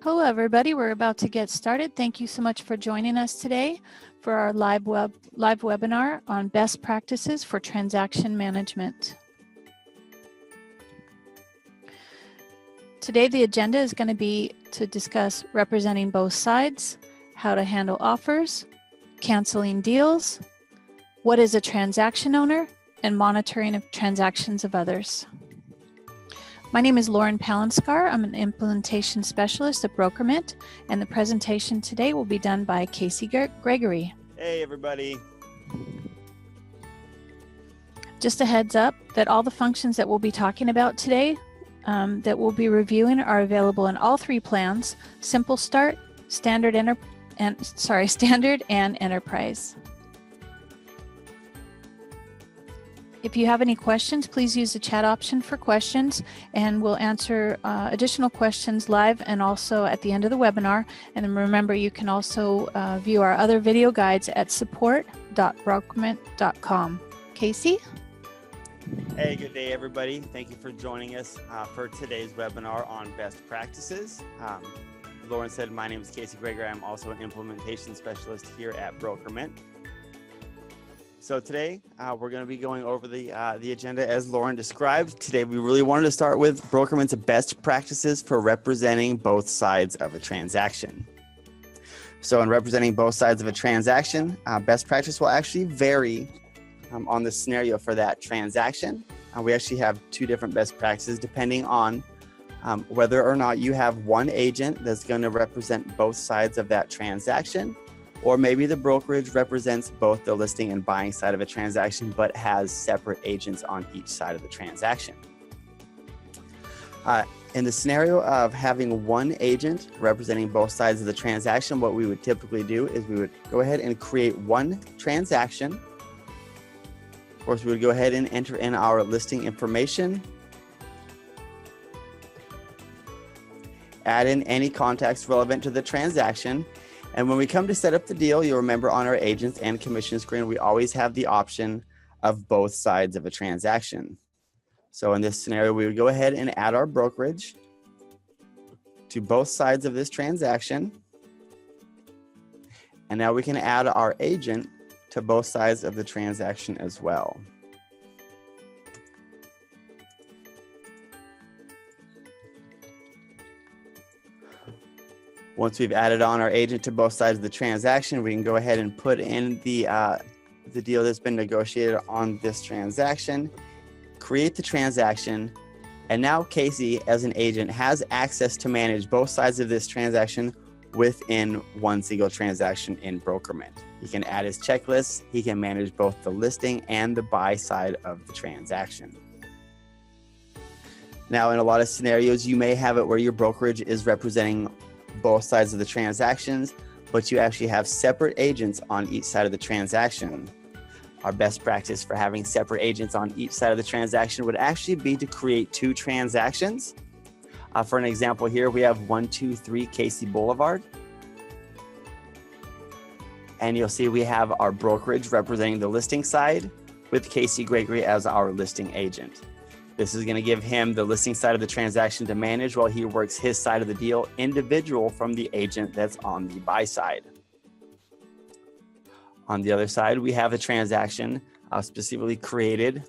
Hello, everybody. We're about to get started. Thank you so much for joining us today for our live webinar on best practices for transaction management. Today, the agenda is going to be to discuss representing both sides, how to handle offers, canceling deals, what is a transaction owner, and monitoring of transactions of others. My name is Lauren Palenskar. I'm an implementation specialist at Brokerment, and the presentation today will be done by Casey Gregory. Hey, everybody. Just a heads up that all the functions that we'll be talking about today that we'll be reviewing are available in all three plans: Simple Start, Standard, and Enterprise. If you have any questions, please use the chat option for questions, and we'll answer additional questions live and also at the end of the webinar. And then remember, you can also view our other video guides at support.brokerment.com. Casey? Hey, good day, everybody. Thank you for joining us for today's webinar on best practices. Lauren said, my name is Casey Gregory. I'm also an implementation specialist here at Brokerment. So today we're going to be going over the agenda as Lauren described. Today we really wanted to start with Brokerment's best practices for representing both sides of a transaction. So in representing both sides of a transaction, best practice will actually vary on the scenario for that transaction. We actually have two different best practices depending on whether or not you have one agent that's going to represent both sides of that transaction, or maybe the brokerage represents both the listing and buying side of a transaction, but has separate agents on each side of the transaction. In the scenario of having one agent representing both sides of the transaction, what we would typically do is we would go ahead and create one transaction. Of course, we would go ahead and enter in our listing information, add in any contacts relevant to the transaction. And when we come to set up the deal, you'll remember on our agents and commission screen, we always have the option of both sides of a transaction. So in this scenario, we would go ahead and add our brokerage to both sides of this transaction. And now we can add our agent to both sides of the transaction as well. Once we've added on our agent to both sides of the transaction, we can go ahead and put in the deal that's been negotiated on this transaction, create the transaction, and now Casey, as an agent, has access to manage both sides of this transaction within one single transaction in Brokerment. He can add his checklists, he can manage both the listing and the buy side of the transaction. Now, in a lot of scenarios, you may have it where your brokerage is representing both sides of the transactions, but you actually have separate agents on each side of the transaction. Our best practice for having separate agents on each side of the transaction would actually be to create two transactions. For an example here, we have 123 Casey Boulevard. And you'll see we have our brokerage representing the listing side with Casey Gregory as our listing agent. This is going to give him the listing side of the transaction to manage while he works his side of the deal individual from the agent that's on the buy side. On the other side, we have a transaction specifically created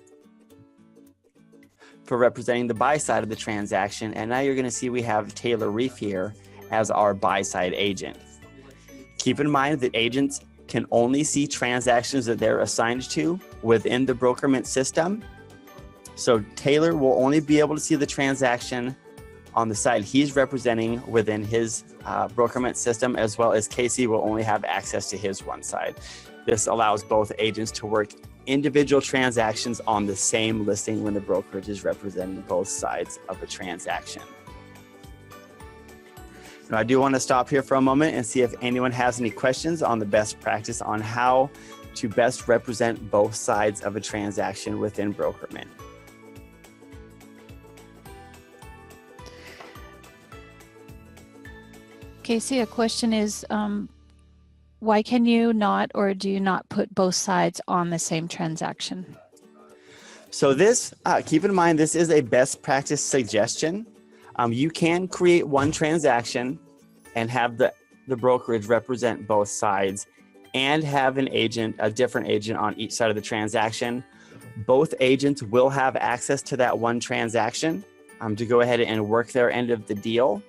for representing the buy side of the transaction. And now you're going to see we have Taylor Reef here as our buy side agent. Keep in mind that agents can only see transactions that they're assigned to within the Brokerment system. So Taylor will only be able to see the transaction on the side he's representing within his Brokerment system, as well as Casey will only have access to his one side. This allows both agents to work individual transactions on the same listing when the brokerage is representing both sides of a transaction. Now, I do want to stop here for a moment and see if anyone has any questions on the best practice on how to best represent both sides of a transaction within Brokerment. Casey, a question is, why can you not or do you not put both sides on the same transaction? So this, keep in mind, this is a best practice suggestion. You can create one transaction and have the brokerage represent both sides and have an agent, a different agent on each side of the transaction, both agents will have access to that one transaction to go ahead and work their end of the deal.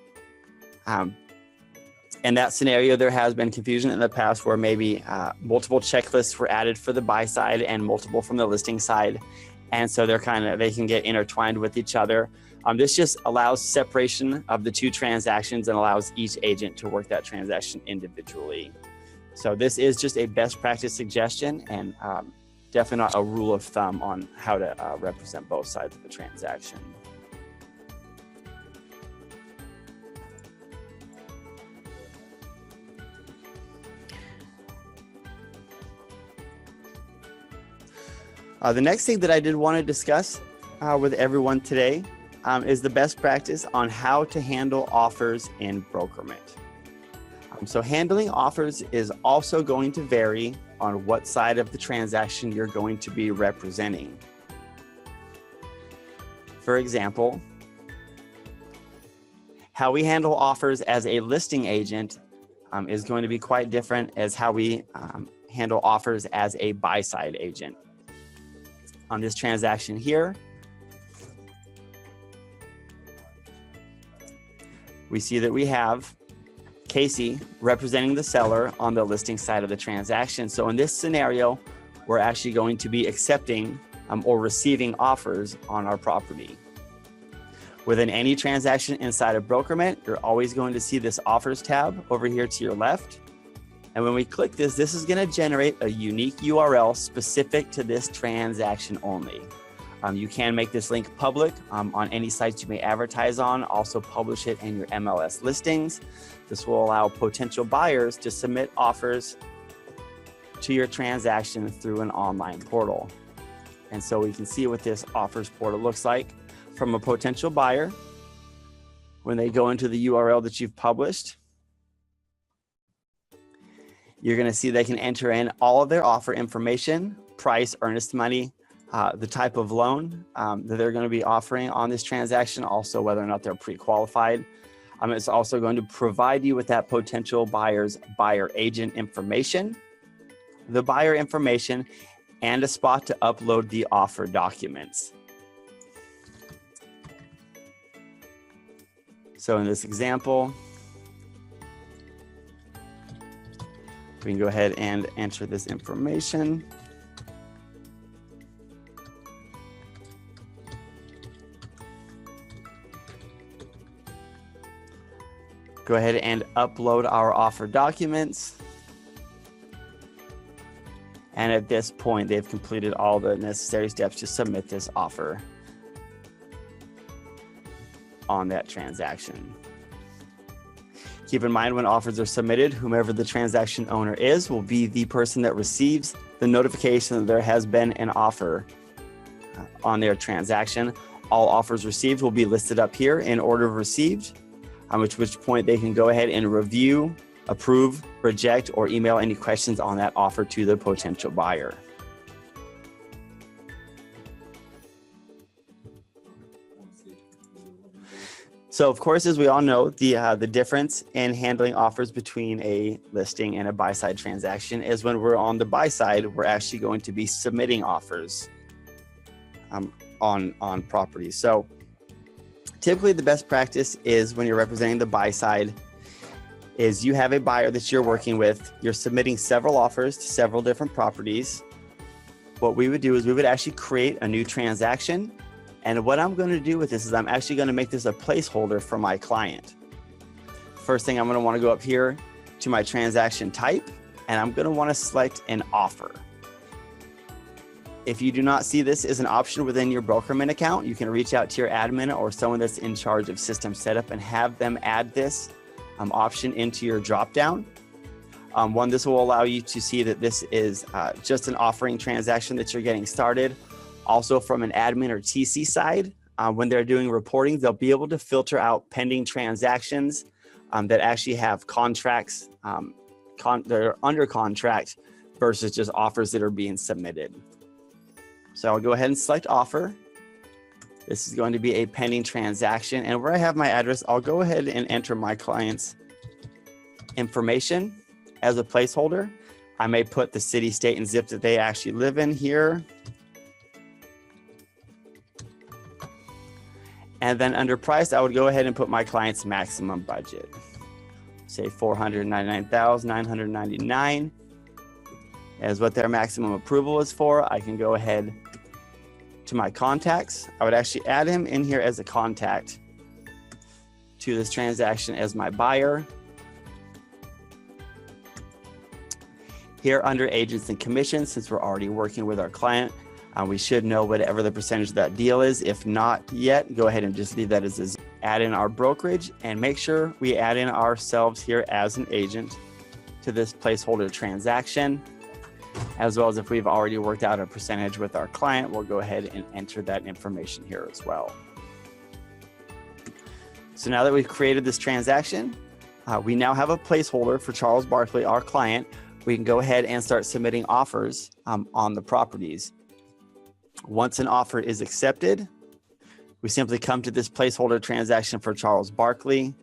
In that scenario, there has been confusion in the past where maybe multiple checklists were added for the buy side and multiple from the listing side. And so they can get intertwined with each other. This just allows separation of the two transactions and allows each agent to work that transaction individually. So this is just a best practice suggestion and definitely not a rule of thumb on how to represent both sides of the transaction. The next thing that I did want to discuss with everyone today is the best practice on how to handle offers in brokerment. So handling offers is also going to vary on what side of the transaction you're going to be representing. For example, how we handle offers as a listing agent is going to be quite different as how we handle offers as a buy-side agent. On this transaction here, we see that we have Casey representing the seller on the listing side of the transaction. So in this scenario, we're actually going to be accepting or receiving offers on our property. Within any transaction inside of brokerment, you're always going to see this offers tab over here to your left. And when we click this, this is going to generate a unique URL specific to this transaction only. You can make this link public on any sites you may advertise on, also publish it in your MLS listings. This will allow potential buyers to submit offers to your transaction through an online portal. And so we can see what this offers portal looks like from a potential buyer when they go into the URL that you've published. You're going to see they can enter in all of their offer information, price, earnest money, the type of loan that they're going to be offering on this transaction, also whether or not they're pre-qualified. It's also going to provide you with that potential buyer's buyer agent information, the buyer information, and a spot to upload the offer documents. So in this example, we can go ahead and enter this information. Go ahead and upload our offer documents. And at this point, they've completed all the necessary steps to submit this offer on that transaction. Keep in mind when offers are submitted, whomever the transaction owner is will be the person that receives the notification that there has been an offer on their transaction. All offers received will be listed up here in order of received, at which point they can go ahead and review, approve, reject, or email any questions on that offer to the potential buyer. So of course, as we all know, the difference in handling offers between a listing and a buy-side transaction is when we're on the buy side, we're actually going to be submitting offers on properties. So typically the best practice is when you're representing the buy side is you have a buyer that you're working with, you're submitting several offers to several different properties. What we would do is we would actually create a new transaction. And what I'm going to do with this is I'm actually going to make this a placeholder for my client. First thing, I'm going to want to go up here to my transaction type, and I'm going to want to select an offer. If you do not see this as an option within your Brokerman account, you can reach out to your admin or someone that's in charge of system setup and have them add this option into your dropdown. This will allow you to see that this is just an offering transaction that you're getting started. Also from an admin or TC side, when they're doing reporting, they'll be able to filter out pending transactions that actually have contracts that are under contract versus just offers that are being submitted. So I'll go ahead and select offer. This is going to be a pending transaction. And where I have my address, I'll go ahead and enter my client's information as a placeholder. I may put the city, state, and zip that they actually live in here. And then under price, I would go ahead and put my client's maximum budget. Say $499,999 is what their maximum approval is for. I can go ahead to my contacts. I would actually add him in here as a contact to this transaction as my buyer. Here under agents and commissions, since we're already working with our client, we should know whatever the percentage of that deal is. If not yet, go ahead and just leave that as a add in our brokerage and make sure we add in ourselves here as an agent to this placeholder transaction, as well as if we've already worked out a percentage with our client, we'll go ahead and enter that information here as well. So now that we've created this transaction, we now have a placeholder for Charles Barkley, our client. We can go ahead and start submitting offers on the properties. Once an offer is accepted, we simply come to this placeholder transaction for Charles Barkley.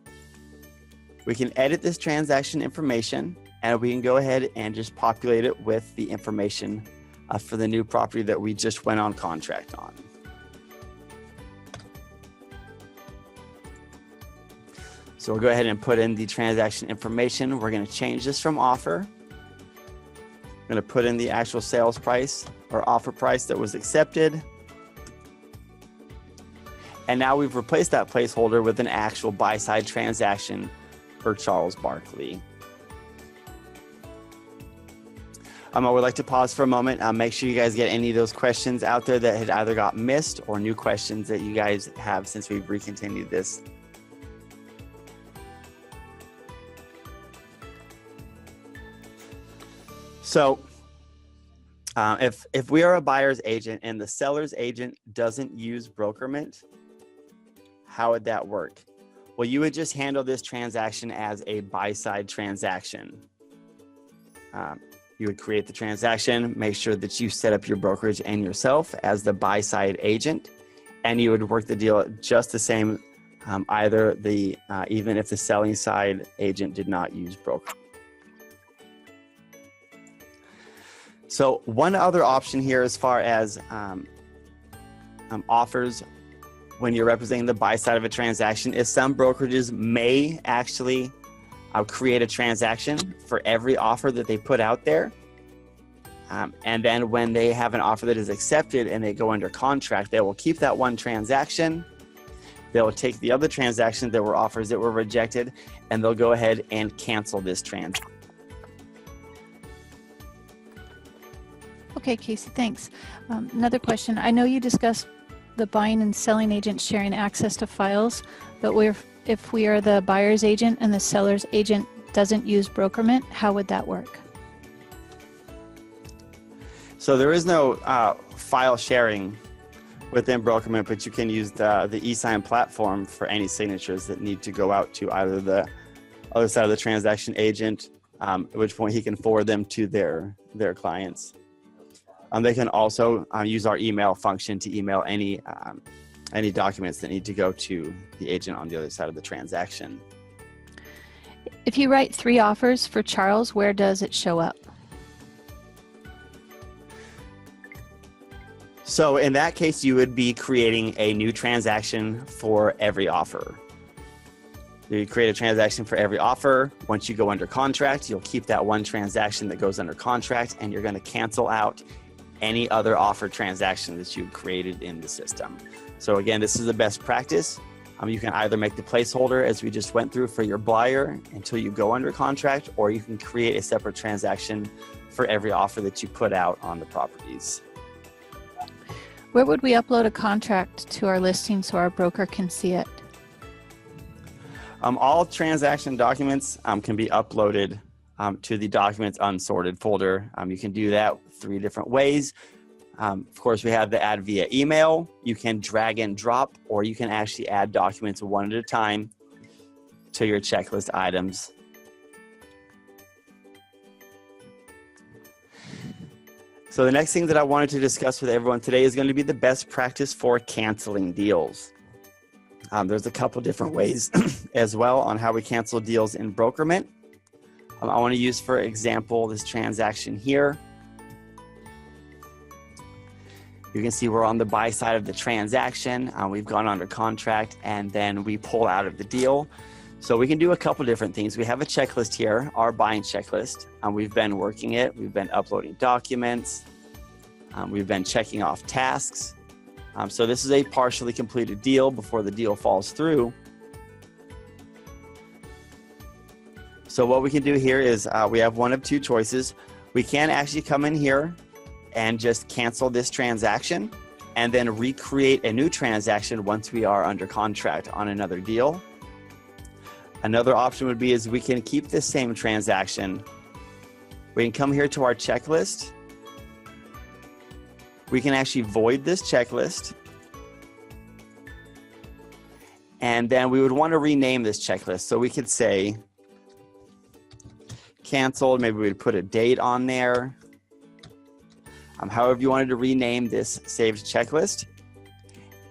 We can edit this transaction information and we can go ahead and just populate it with the information for the new property that we just went on contract on. So we'll go ahead and put in the transaction information. We're going to change this from offer. I'm going to put in the actual sales price or offer price that was accepted. And now we've replaced that placeholder with an actual buy-side transaction for Charles Barkley. I would like to pause for a moment. Make sure you guys get any of those questions out there that had either got missed or new questions that you guys have since we've recontinued this. So if we are a buyer's agent and the seller's agent doesn't use brokerment, how would that work? Well, you would just handle this transaction as a buy-side transaction. You would create the transaction, make sure that you set up your brokerage and yourself as the buy-side agent, and you would work the deal just the same, even if the selling side agent did not use broker. So one other option here as far as offers when you're representing the buy side of a transaction is some brokerages may actually create a transaction for every offer that they put out there. And then when they have an offer that is accepted and they go under contract, they will keep that one transaction. They will take the other transactions that were offers that were rejected, and they'll go ahead and cancel this transaction. Okay, Casey, thanks. Another question. I know you discussed the buying and selling agent sharing access to files, but if we are the buyer's agent and the seller's agent doesn't use brokerment, how would that work? So there is no file sharing within brokerment, but you can use the e-sign platform for any signatures that need to go out to either the other side of the transaction agent, at which point he can forward them to their clients. They can also use our email function to email any documents that need to go to the agent on the other side of the transaction. If you write 3 offers for Charles, where does it show up? So in that case, you would be creating a new transaction for every offer. You create a transaction for every offer. Once you go under contract, you'll keep that one transaction that goes under contract, and you're going to cancel out any other offer transaction that you've created in the system. So again, this is the best practice. You can either make the placeholder as we just went through for your buyer until you go under contract, or you can create a separate transaction for every offer that you put out on the properties. Where would we upload a contract to our listing so our broker can see it? All transaction documents can be uploaded to the Documents Unsorted folder. You can do that 3 different ways. Of course, we have the add via email. You can drag and drop, or you can actually add documents one at a time to your checklist items. So the next thing that I wanted to discuss with everyone today is going to be the best practice for canceling deals. There's a couple different ways as well on how we cancel deals in brokerment. I want to use, for example, this transaction here. You can see we're on the buy side of the transaction. We've gone under contract and then we pull out of the deal. So we can do a couple different things. We have a checklist here, our buying checklist. We've been working it. We've been uploading documents. We've been checking off tasks. So this is a partially completed deal before the deal falls through. So what we can do here is we have one of two choices. We can actually come in here and just cancel this transaction and then recreate a new transaction once we are under contract on another deal. Another option would be is we can keep the same transaction. We can come here to our checklist. We can actually void this checklist. And then we would want to rename this checklist. So we could say canceled, maybe we'd put a date on there. However you wanted to rename this saved checklist.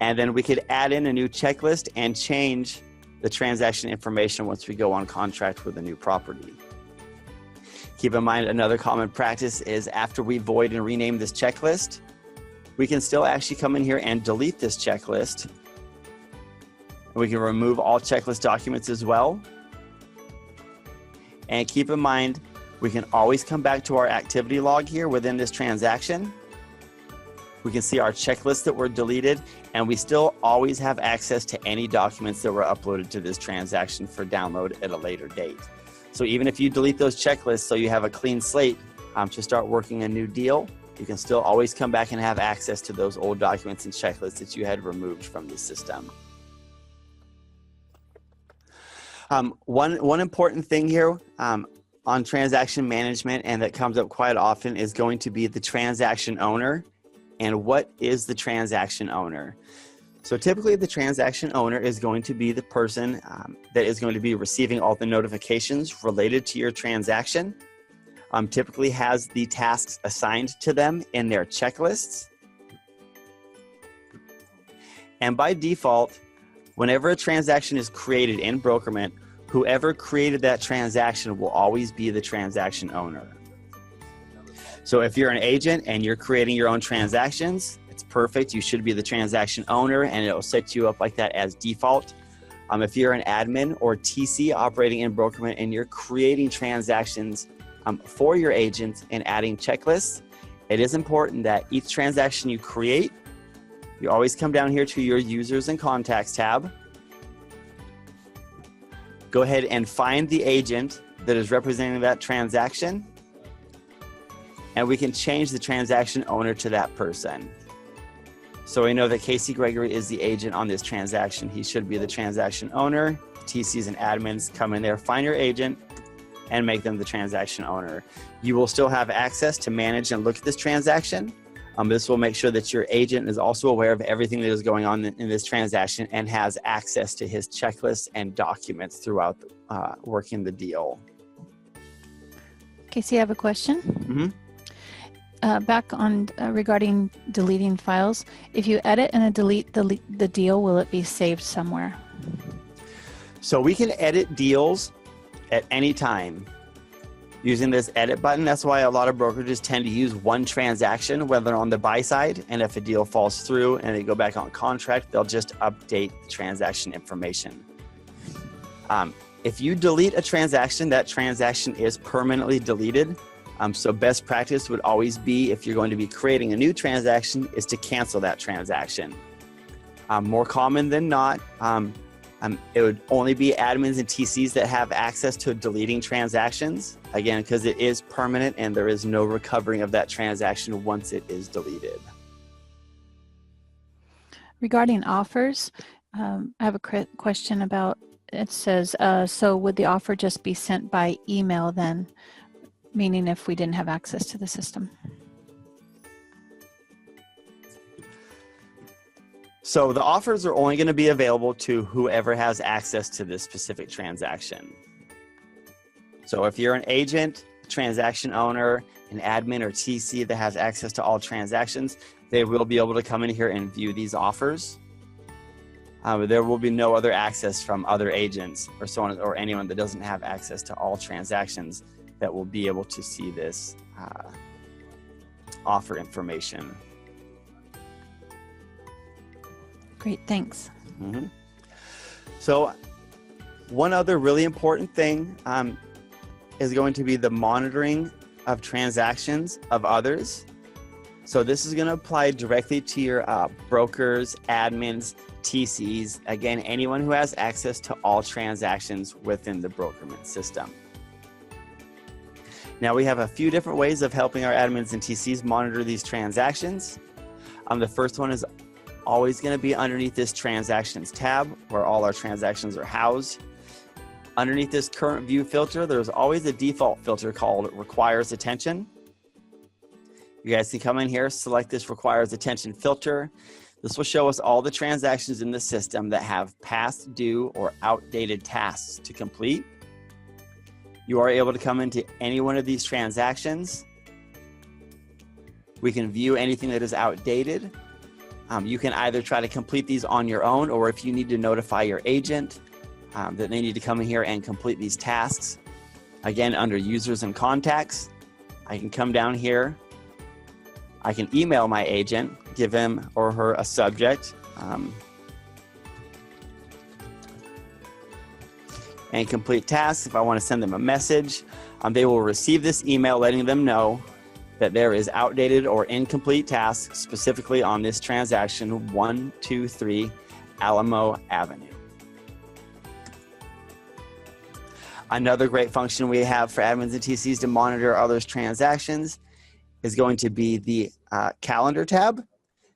And then we could add in a new checklist and change the transaction information once we go on contract with a new property. Keep in mind, another common practice is after we void and rename this checklist, we can still actually come in here and delete this checklist. And we can remove all checklist documents as well. And keep in mind, we can always come back to our activity log here within this transaction. We can see our checklists that were deleted, and we still always have access to any documents that were uploaded to this transaction for download at a later date. So even if you delete those checklists so you have a clean slate to start working a new deal, you can still always come back and have access to those old documents and checklists that you had removed from the system. One important thing here on transaction management, and that comes up quite often, is going to be the transaction owner. And what is the transaction owner? So typically the transaction owner is going to be the person that is going to be receiving all the notifications related to your transaction, typically has the tasks assigned to them in their checklists. And by default, whenever a transaction is created in Brokerment, whoever created that transaction will always be the transaction owner. So if you're an agent and you're creating your own transactions, it's perfect. You should be the transaction owner and it will set you up like that as default. If you're an admin or TC operating in Brokerment and you're creating transactions for your agents and adding checklists, it is important that each transaction you create, you always come down here to your users and contacts tab. Go ahead and find the agent that is representing that transaction, and we can change the transaction owner to that person. So we know that Casey Gregory is the agent on this transaction. He should be the transaction owner. TCs and admins come in there, find your agent, and make them the transaction owner. You will still have access to manage and look at this transaction. This will make sure that your agent is also aware of everything that is going on in this transaction and has access to his checklists and documents throughout working the deal. Casey, I have a question. Back on regarding deleting files. If you edit and delete the deal, will it be saved somewhere? So we can edit deals at any time using this edit button. That's why a lot of brokerages tend to use one transaction when they're on the buy side, and if a deal falls through and they go back on contract, they'll just update the transaction information. If you delete a transaction, that transaction is permanently deleted. So best practice would always be, if you're going to be creating a new transaction, is to cancel that transaction. More common than not, it would only be admins and TCs that have access to deleting transactions, again, because it is permanent and there is no recovering of that transaction once it is deleted. Regarding offers, I have a question about, it says, so would the offer just be sent by email then, meaning if we didn't have access to the system? So the offers are only going to be available to whoever has access to this specific transaction. So if you're an agent, transaction owner, an admin or TC that has access to all transactions, they will be able to come in here and view these offers. There will be no other access from other agents or so on, or anyone that doesn't have access to all transactions. that will be able to see this offer information. Great, thanks. Mm-hmm. So one other really important thing is going to be the monitoring of transactions of others. So this is going to apply directly to your brokers, admins, TCs, again, anyone who has access to all transactions within the Brokerment system. Now we have a few different ways of helping our admins and TCs monitor these transactions. The first one is always going to be underneath this transactions tab where all our transactions are housed. Underneath this current view filter, there's always a default filter called requires attention. You guys can come in here, select this requires attention filter. This will show us all the transactions in the system that have past due or outdated tasks to complete. You are able to come into any one of these transactions. We can view anything that is outdated. You can either try to complete these on your own, or if you need to notify your agent that they need to come in here and complete these tasks. Again, under users and contacts, I can come down here. I can email my agent, give him or her a subject, and complete tasks. If I want to send them a message, they will receive this email letting them know that there is outdated or incomplete tasks specifically on this transaction 123 Alamo Avenue. Another great function we have for admins and TCs to monitor others' transactions is going to be the calendar tab.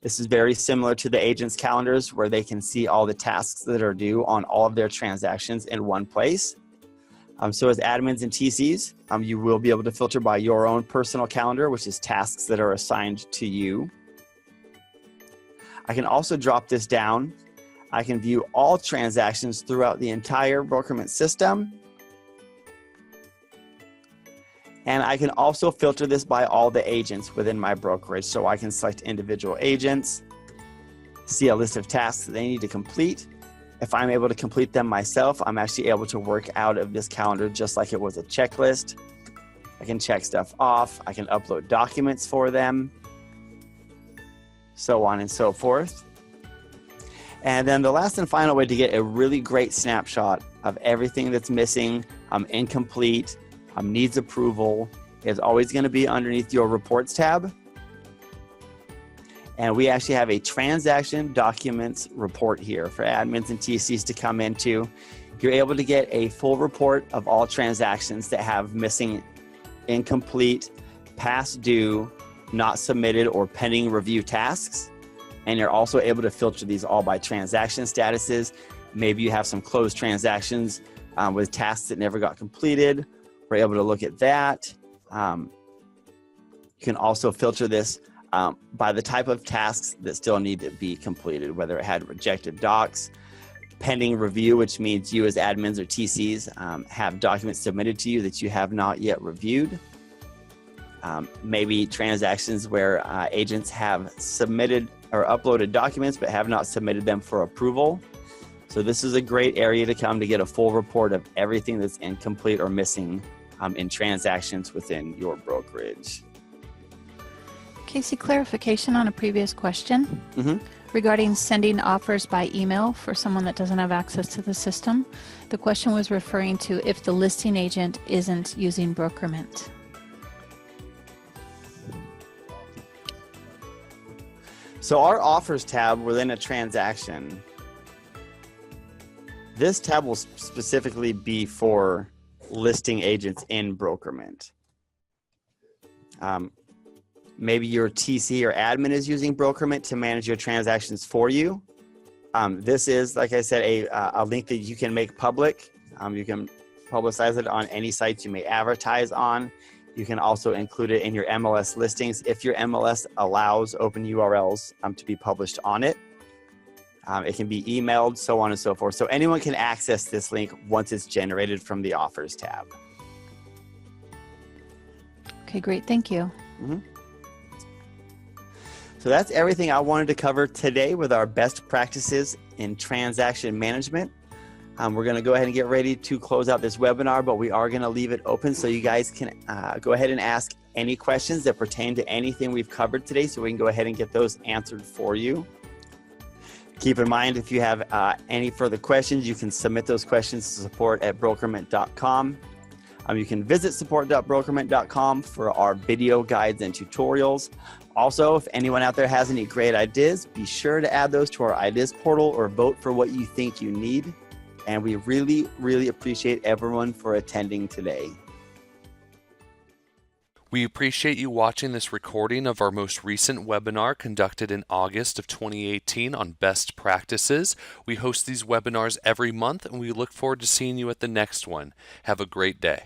This is very similar to the agent's calendars where they can see all the tasks that are due on all of their transactions in one place. So as admins and TCs, you will be able to filter by your own personal calendar, which is tasks that are assigned to you. I can also drop this down. I can view all transactions throughout the entire Brokerment system. And I can also filter this by all the agents within my brokerage. So I can select individual agents, see a list of tasks that they need to complete. If I'm able to complete them myself, I'm actually able to work out of this calendar just like it was a checklist. I can check stuff off. I can upload documents for them, so on and so forth. And then the last and final way to get a really great snapshot of everything that's missing, incomplete, needs approval, is always going to be underneath your reports tab. And we actually have a transaction documents report here for admins and TCs to come into. You're able to get a full report of all transactions that have missing, incomplete, past due, not submitted, or pending review tasks. And you're also able to filter these all by transaction statuses. Maybe you have some closed transactions with tasks that never got completed. We're able to look at that. You can also filter this by the type of tasks that still need to be completed, whether it had rejected docs, pending review, which means you as admins or TCs have documents submitted to you that you have not yet reviewed. Maybe transactions where agents have submitted or uploaded documents but have not submitted them for approval. So this is a great area to come to get a full report of everything that's incomplete or missing in transactions within your brokerage. Casey, clarification on a previous question regarding sending offers by email for someone that doesn't have access to the system. The question was referring to if the listing agent isn't using Brokerment. So our offers tab within a transaction, this tab will specifically be for listing agents in Brokerment. Maybe your TC or admin is using Brokerment to manage your transactions for you. This is, like I said, a link that you can make public. You can publicize it on any sites you may advertise on. You can also include it in your MLS listings if your MLS allows open URLs to be published on it. It can be emailed, so on and so forth. So anyone can access this link once it's generated from the offers tab. Okay, great. Thank you. So that's everything I wanted to cover today with our best practices in transaction management. We're going to go ahead and get ready to close out this webinar, but we are going to leave it open so you guys can go ahead and ask any questions that pertain to anything we've covered today, so we can go ahead and get those answered for you. Keep in mind, if you have any further questions, you can submit those questions to support@brokerment.com. You can visit support.brokerment.com for our video guides and tutorials. Also, if anyone out there has any great ideas, be sure to add those to our ideas portal or vote for what you think you need. And we really, really appreciate everyone for attending today. We appreciate you watching this recording of our most recent webinar conducted in August of 2018 on best practices. We host these webinars every month, and we look forward to seeing you at the next one. Have a great day.